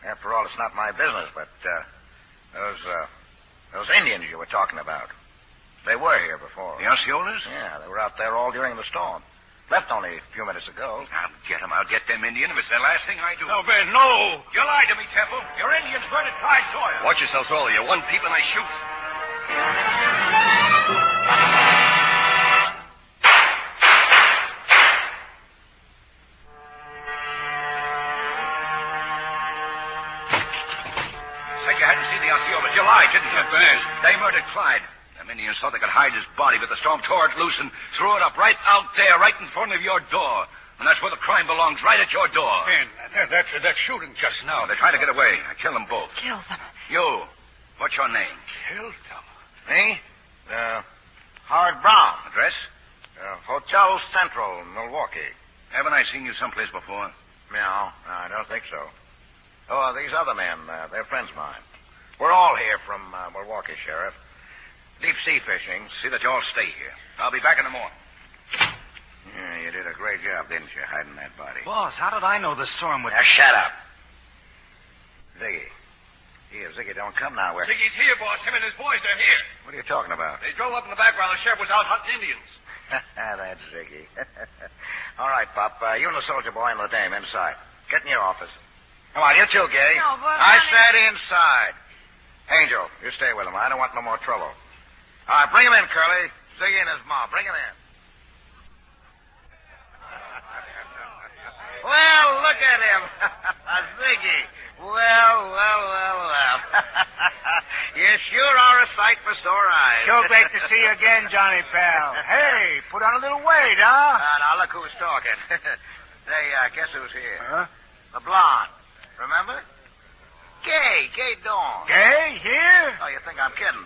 After all, it's not my business, but those Indians you were talking about, they were here before. The Osceolas? Yeah, they were out there all during the storm. Left only a few minutes ago. I'll get them. I'll get them Indian if it's the last thing I do. No, Ben, no. You lied to me, Temple. Your Indians murdered Clyde Sawyer. Watch yourselves all. You one peep and I shoot. Said you hadn't seen the Osceolas. You lied, didn't you? They murdered Clyde. Them Indians thought they could hide his body, but the storm tore it loose and threw it up right out there, right in front of your door. And that's where the crime belongs, right at your door. Ben, that's shooting just now. They tried to get away. I killed them both. Kill them. You. What's your name? Killed them. Me? Howard Brown. Address? Hotel Central, Milwaukee. Haven't I seen you someplace before? No, I don't think so. Oh, these other men, they're friends of mine. We're all here from Milwaukee, Sheriff. Deep sea fishing. See that you all stay here. I'll be back in the morning. Yeah, you did a great job, didn't you, hiding that body? Boss, how did I know the storm would... Now, shut up. Ziggy. Here, Ziggy, don't come now. Ziggy's here, boss. Him and his boys, they're here. What are you talking about? They drove up in the back while the sheriff was out hunting Indians. That's Ziggy. All right, Pop. You and the soldier boy and the dame inside. Get in your office. Come on, you too, Gay. No, but I honey- said inside. Angel, you stay with him. I don't want no more trouble. All right, bring him in, Curly. Ziggy and his mom. Bring him in. Well, look at him. Ziggy. Well. You sure are a sight for sore eyes. Sure great to see you again, Johnny pal. Hey, put on a little weight, huh? Now, look who's talking. Say, guess who's here? Huh? The blonde. Remember? Gay Dawn. Gay, here? Oh, you think I'm kidding?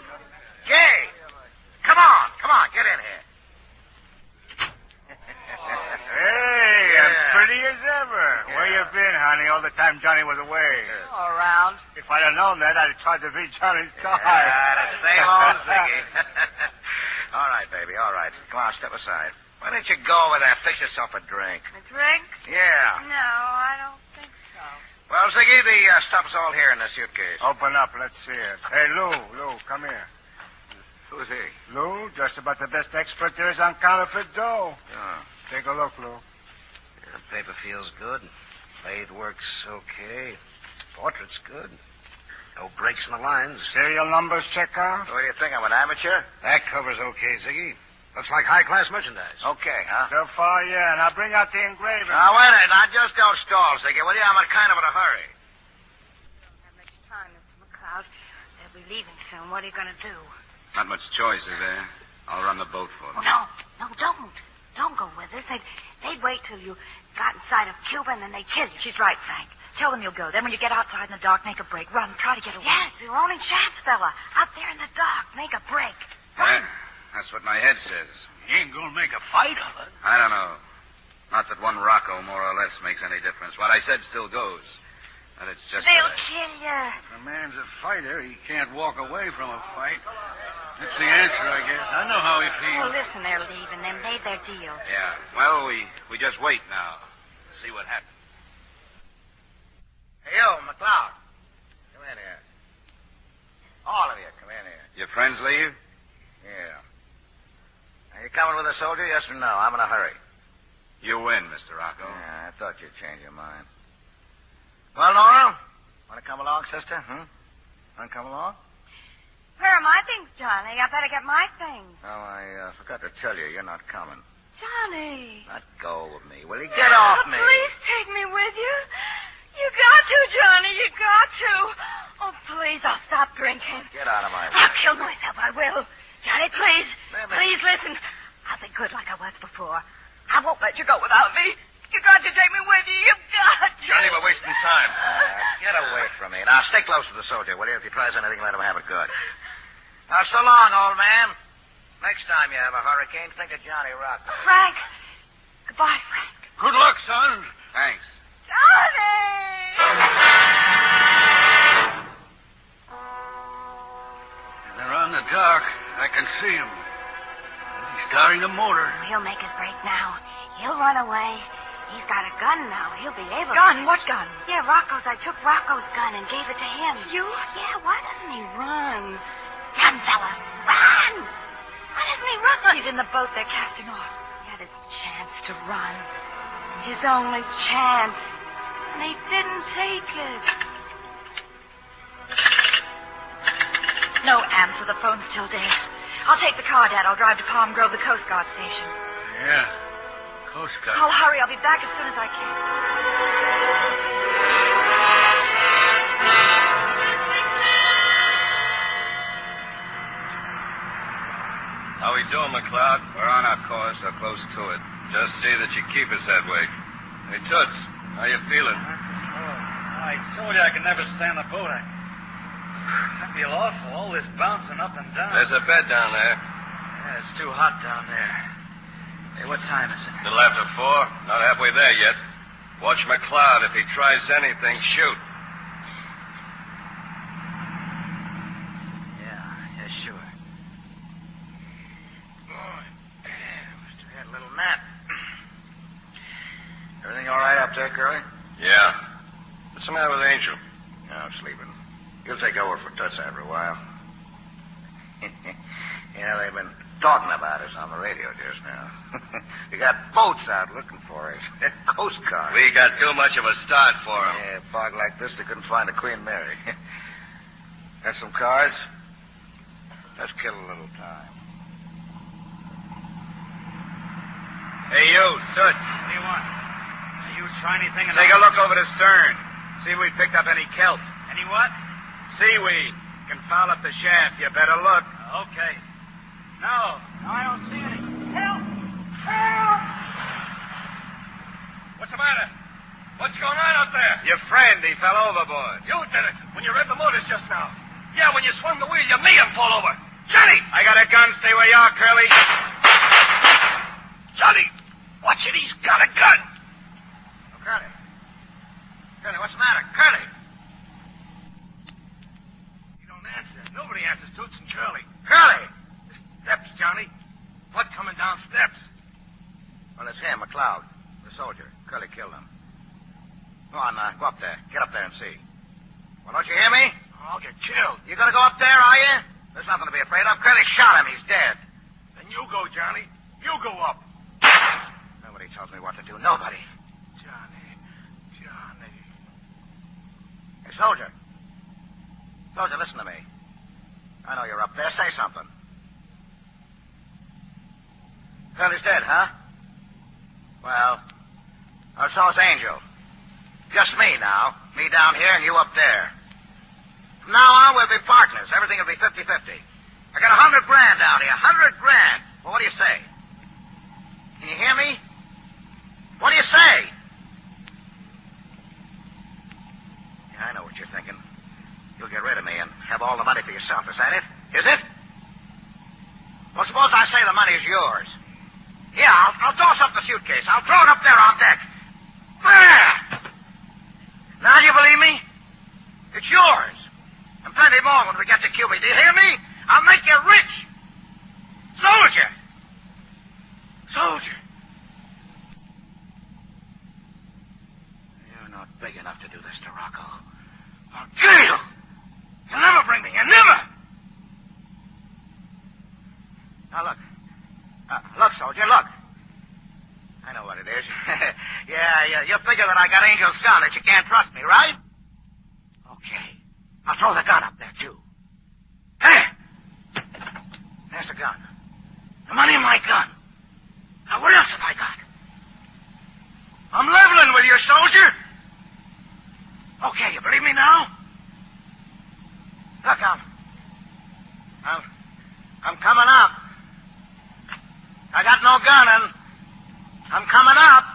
Gay! Come on, get in here. Hey, I'm pretty as ever. Where you been, honey, all the time Johnny was away? All around. If I'd have known that, I'd have tried to beat Johnny's time. The same old Ziggy. All right, baby, all right. Come on, step aside. Why don't you go over there, fix yourself a drink? A drink? Yeah. No, I don't think so. Well, Ziggy, the stuff's all here in the suitcase. Open up, let's see it. Hey, Lou, come here. Who's he? Lou, just about the best expert there is on counterfeit dough. Oh. Take a look, Lou. The paper feels good. Lathe works okay. Portrait's good. No breaks in the lines. Serial numbers check out? What do you think? I'm an amateur? Back cover's okay, Ziggy. Looks like high-class merchandise. Okay, huh? So far, yeah. Now bring out the engraving. Now, wait a minute. Now, just don't stall, Ziggy, will you? I'm in kind of in a hurry. We don't have much time, Mr. McCloud. They'll be leaving soon. What are you going to do? Not much choice, is there? I'll run the boat for them. Oh, no, don't. Don't go with us. They'd wait till you got in sight of Cuba, and then they'd kill you. She's right, Frank. Tell them you'll go. Then when you get outside in the dark, make a break. Run. Try to get away. Yes, your only chance, fella. Out there in the dark. Make a break. Yeah, that's what my head says. You ain't gonna make a fight of it. I don't know. Not that one Rocco, more or less, makes any difference. What I said still goes. And it's just They'll that kill you. If a man's a fighter, he can't walk away from a fight. That's the answer, I guess. I know how he Oh, feels. listen, they're leaving. They made their deal. Yeah. Well, we just wait now. See what happens. Hey, you, McLeod. Come in here. All of you, come in here. Your friends leave? Yeah. Are you coming with a soldier, yes or no? I'm in a hurry. You win, Mr. Rocco. Yeah, I thought you'd change your mind. Well, Nora, want to come along, sister? Want to come along? Where are my things, Johnny? I better get my things. Oh, I forgot to tell you, you're not coming. Johnny. Not go with me. Will you get off me? Please take me with you. You got to, Johnny. You got to. Oh, please, I'll stop drinking. Get out of my way. I'll kill myself. I will. Johnny, please. Wait a minute. Please listen. I'll be good like I was before. I won't let you go without me. You got to take me with you. You've got to. Johnny, we're wasting time. Get away from me. Now, stay close to the soldier, will you? If he tries anything, let him have it good. Now, so long, old man. Next time you have a hurricane, think of Johnny Rocco. Frank. Goodbye, Frank. Good luck, son. Thanks. They're on the dock. I can see him. He's starting the motor. He'll make his break now. He'll run away. He's got a gun now. He'll be able to. Gun? What gun? Yeah, Rocco's. I took Rocco's gun and gave it to him. You? Yeah, why doesn't he run? Run, fella. Run! Why doesn't he run? He's in the boat. They're casting off. He had his chance to run. His only chance. And he didn't take it. No answer. The phone's still dead. I'll take the car, Dad. I'll drive to Palm Grove, the Coast Guard station. Yeah. Coast Guard. I'll hurry. I'll be back as soon as I can. How we doing, McLeod? We're on our course, or close to it. Just see that you keep us that way. Hey, Toots, how you feeling? I told you I could never stand the boat. I feel awful, all this bouncing up and down. There's a bed down there. Yeah, it's too hot down there. Hey, what time is it? Little after 4. Not halfway there yet. Watch McLeod. If he tries anything, shoot. Yeah, sure. Must have had a little nap. Everything all right up there, Curly? Yeah. What's the matter with Angel? No, sleeping. He'll take over for Toots after a while. Yeah, they've been talking about us on the radio just now. We got boats out looking for us. Coast Guard. We got too much of a start for them. Yeah, fog like this, they couldn't find a Queen Mary. Got some cards? Let's kill a little time. Hey, you, Toots. What do you want? You try anything? Take a look over the stern. See if we picked up any kelp. Any what? Seaweed. Can foul up the shaft. You better look. Okay. No, I don't see any. Help! Help! What's the matter? What's going on out there? Your friend, he fell overboard. You did it. When you read the motors just now. Yeah, when you swung the wheel, you made him fall over. Johnny! I got a gun. Stay where you are, Curly. Johnny! Watch it. He's got a gun. Oh, Curly. Curly, what's the matter? Curly! You don't answer. Nobody answers Toots and Curly. Curly! Steps, Johnny. What coming down steps? Well, it's him, McLeod, the soldier. Curly killed him. Go on, go up there. Get up there and see. Well, don't you hear me? I'll get killed. You gonna go up there, are you? There's nothing to be afraid of. Curly shot him. He's dead. Then you go, Johnny. You go up. Nobody tells me what to do. Nobody. Johnny. Hey, soldier. Soldier, listen to me. I know you're up there. Say something. Curly's dead, huh? Well, so's Angel. Just me now. Me down here and you up there. From now on, we'll be partners. Everything will be 50-50. I got $100,000 down here. $100,000. Well, what do you say? Can you hear me? What do you say? Yeah, I know what you're thinking. You'll get rid of me and have all the money for yourself. Is that it? Is it? Well, suppose I say the money's yours. Yeah, I'll toss up the suitcase. I'll throw it up there on deck. There! Now do you believe me? It's yours. And plenty more when we get to Cuba. Do you hear me? I'll make you rich. Soldier! Soldier! You're not big enough to do this to Rocco. I'll kill you! You'll never bring me. You never! Now look. Look, soldier, look. I know what it is. Yeah, you figure that I got Angel's gun, that you can't trust me, right? Okay. I'll throw the gun up there, too. Hey! There's the gun. The money in my gun. Now, what else have I got? I'm leveling with you, soldier. Okay, you believe me now? Look, I'm coming up. I got no gun, and I'm coming up.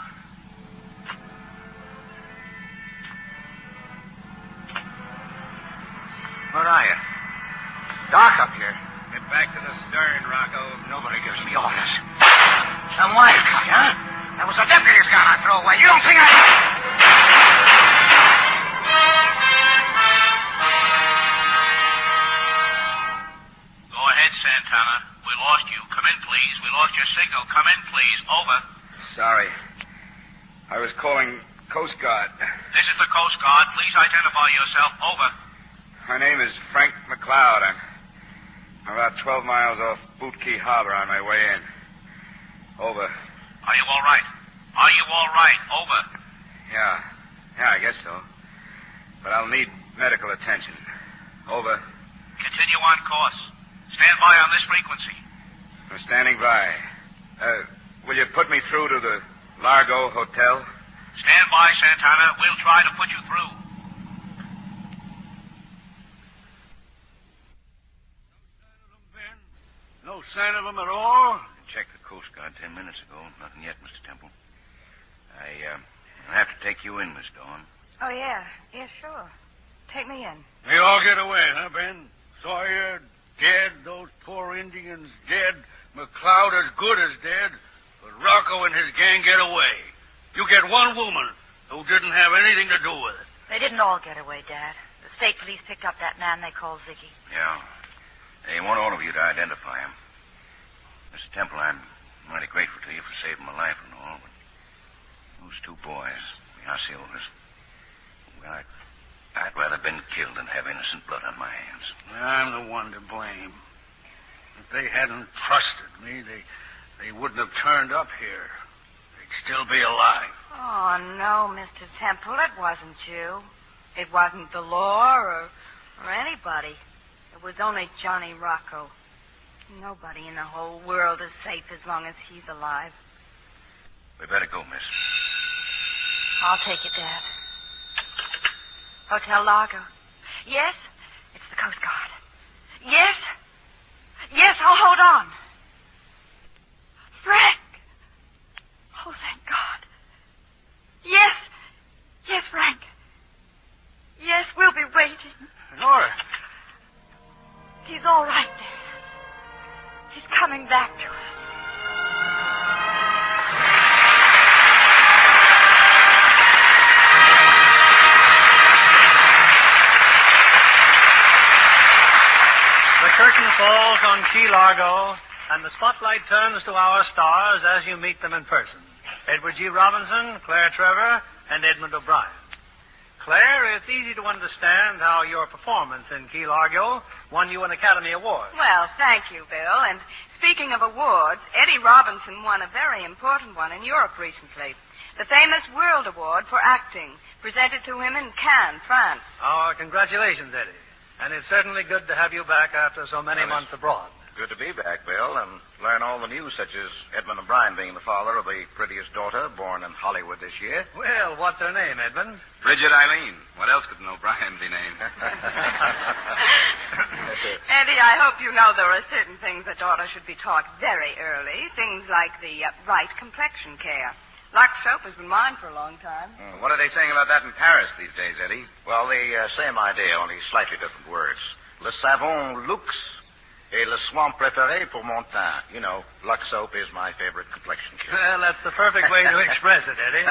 Where are you? Dark up here. Get back to the stern, Rocco. Nobody gives me orders. Some wire cut, huh? That was a deputy's gun I threw away. You don't think I... Go ahead, Santana. We lost you. Come in, please. We lost your signal. Come in, please. Over. Sorry. I was calling Coast Guard. This is the Coast Guard. Please identify yourself. Over. My name is Frank McLeod. I'm about 12 miles off Boot Key Harbor on my way in. Over. Are you all right? Are you all right? Over. Yeah, I guess so. But I'll need medical attention. Over. Continue on course. Stand by on this frequency. I'm standing by. Will you put me through to the Largo Hotel? Stand by, Santana. We'll try to put you through. No sign of him at all? Checked the Coast Guard 10 minutes ago. Nothing yet, Mr. Temple. I'll have to take you in, Miss Dawn. Oh, yeah. Yeah, sure. Take me in. They all get away, huh, Ben? Sawyer dead, those poor Indians dead, McLeod as good as dead, but Rocco and his gang get away. You get one woman who didn't have anything to do with it. They didn't all get away, Dad. The state police picked up that man they called Ziggy. Yeah. They want all of you to identify him. Mr. Temple, I'm mighty grateful to you for saving my life and all, but those two boys, the Osceolas, well, I'd rather been killed than have innocent blood on my hands. I'm the one to blame. If they hadn't trusted me, they wouldn't have turned up here. They'd still be alive. Oh, no, Mr. Temple, it wasn't you. It wasn't the law or anybody. It was only Johnny Rocco. Nobody in the whole world is safe as long as he's alive. We better go, miss. I'll take it, Dad. Hotel Largo. Yes? It's the Coast Guard. Yes? Yes, I'll hold on. Frank! Oh, thank God. Yes. Yes, Frank. Yes, we'll be waiting. Nora. He's all right, Dad. He's coming back to us. The curtain falls on Key Largo, and the spotlight turns to our stars as you meet them in person. Edward G. Robinson, Claire Trevor, and Edmund O'Brien. Claire, it's easy to understand how your performance in Key Largo won you an Academy Award. Well, thank you, Bill. And speaking of awards, Eddie Robinson won a very important one in Europe recently. The famous World Award for Acting, presented to him in Cannes, France. Our congratulations, Eddie. And it's certainly good to have you back after so many months abroad. Good to be back, Bill, and learn all the news, such as Edmund O'Brien being the father of the prettiest daughter born in Hollywood this year. Well, what's her name, Edmund? Bridget Eileen. What else could an O'Brien be named? Eddie, I hope you know there are certain things a daughter should be taught very early. Things like the right complexion care. Lux soap has been mine for a long time. What are they saying about that in Paris these days, Eddie? Well, the same idea, only slightly different words. Le savon luxe et le soin préféré pour mon teint. You know, Lux soap is my favorite complexion cure. Well, that's the perfect way to express it, Eddie.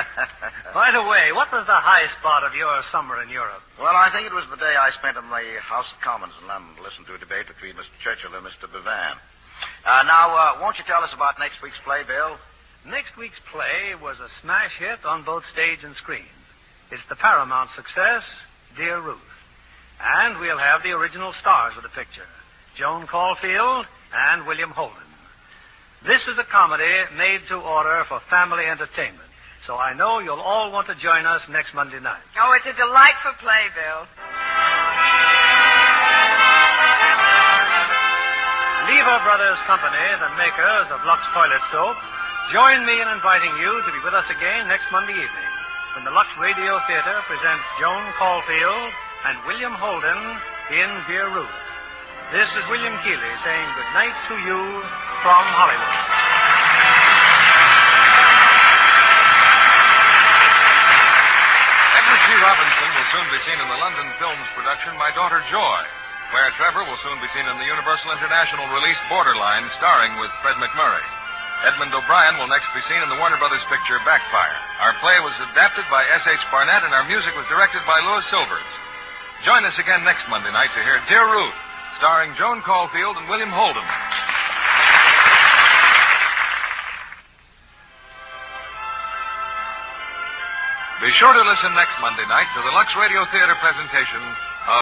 By the way, what was the high spot of your summer in Europe? Well, I think it was the day I spent in the House of Commons in London to listen to a debate between Mr. Churchill and Mr. Bevin. Now, won't you tell us about next week's play, Bill? Next week's play was a smash hit on both stage and screen. It's the Paramount success, Dear Ruth. And we'll have the original stars of the picture, Joan Caulfield and William Holden. This is a comedy made to order for family entertainment, so I know you'll all want to join us next Monday night. Oh, it's a delightful play, Bill. Lever Brothers Company, the makers of Lux Toilet Soap, join me in inviting you to be with us again next Monday evening when the Lux Radio Theater presents Joan Caulfield and William Holden in Dear Ruth. This is William Keeley saying good night to you from Hollywood. Edward G. Robinson will soon be seen in the London Films production My Daughter Joy. Claire Trevor will soon be seen in the Universal International release Borderline, starring with Fred McMurray. Edmund O'Brien will next be seen in the Warner Brothers picture Backfire. Our play was adapted by S.H. Barnett, and our music was directed by Louis Silvers. Join us again next Monday night to hear Dear Ruth, starring Joan Caulfield and William Holden. Be sure to listen next Monday night to the Lux Radio Theater presentation